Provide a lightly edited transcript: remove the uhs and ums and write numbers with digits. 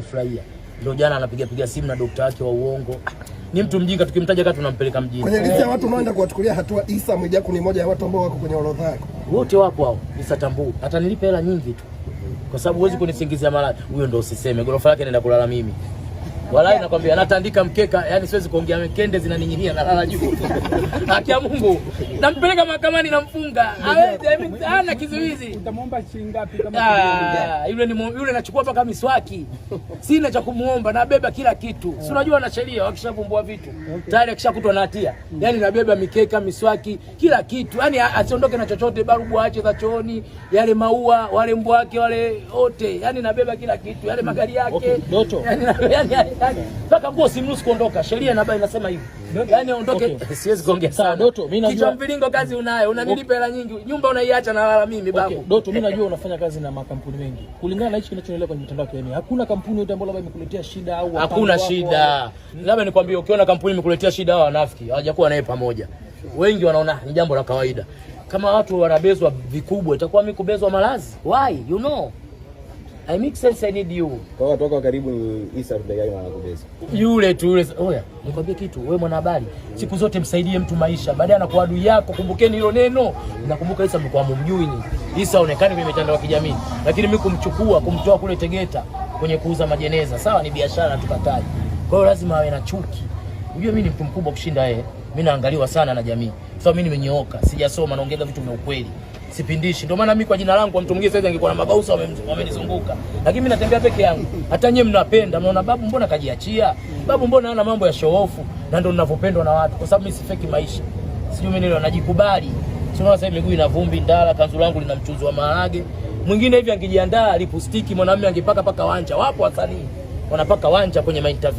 tunafurahia. Ndio jana anapiga simu na daktari wake wa uongo. Ni mtu mjinga, tukimtaja kama tunampeleka mjini. Kwenye listi ya watu unaoenda kuwachukulia hatua, Issa Mwijaku ni moja ya watu ambao wako kwenye orodha yako. Wote wapo hao. Issa Tambuu atanilipa hela nyingi tu. Kwa sababu huwezi kunisingizia mara huyo ndio usiseme. Gorofa lake naenda kulala mimi. Walai nakwambia anatandika mkeka, yani siwezi kuongea, mkende zinaning'inia na lala juu. Haki ya Mungu. Nampeleka mahakamani namfunga. Hawezi, hana kizuizi. Utamwomba shilingi ngapi kama yule anachukua mpaka miswaki. Sina cha kumuomba, nabeba kila kitu. Si unajua na sheria wakishavumbua vitu. Tayari akishakutwa na hatia. Yaani nabeba mikeka, miswaki, kila kitu. Yaani asiondoke na chochote, barubu aache za chooni, yale maua, wale mbwa wake wale wote. Yaani nabeba kila kitu, yale magari yake. Okay, Doto. Yaani mpaka nguo simruhusu kuondoka. Sheria inasema hivi. Yaani aondoke. Okay. Siwezi kuongea sawa. Doto, mimi najua kichwa mviringo kazi unayo. Unanilipa hela nyingi. Nyumba unaiacha na lala mimi babu. Okay. Doto, mimi najua unafanya kazi na makampuni mengi. Kulingana na hichi kinachoendelea kwenye mitandao ya kijamii, hakuna kampuni yote ambayo labda imekuletea shida au hakuna shida. Labda nikwambie, ukiona kampuni imekuletea shida, hao wanafiki hawajakuwa naye pamoja. Wengi wanaona ni jambo la kawaida. Kama watu wanabezwa vikubwa, itakuwa mimi kubezwa malazi. Why? You know. I make sense, I need you. Kwa watu wako karibu ni Issa Rudegai anakubeza. Yule tu yule. Oya, nikwambie kitu, wewe mwanahabari, siku zote msaidie mtu maisha. Baadaye anakuwa adui yako, kumbukeni hilo neno. Nakumbuka Issa mlikuwa mumjui ni. Issa onekani kwenye mitandao ya kijamii. Lakini mimi kumchukua, kumtoa kule Tegeta kwenye kuuza majeneza, sawa ni biashara tukatai. Kwa hiyo lazima awe na chuki. Unajua mimi ni mtu mkubwa kushinda yeye. Mimi naangaliwa sana na jamii. Sasa mimi nimenyooka, sijasoma, naongea vitu vya ukweli. Sipindishi. Ndio maana mimi kwa jina langu kwa mtu mwingine sasa angekuwa na mabausa wamenizunguka. Lakini mimi natembea peke yangu. Hata nyewe mnapenda, mnaona babu mbona kajiachia? Babu mbona hana mambo ya show off? Na ndio ninavyopendwa na watu kwa sababu mimi sifeki maisha. Sijui mimi ndio najikubali. Sio sasa miguu ina vumbi ndala, kanzu langu lina mchuzi wa maharage. Mwingine hivi angejiandaa lipstick, mwanamume angepaka paka wanja. Wapo wasanii wanapaka wanja kwenye interview.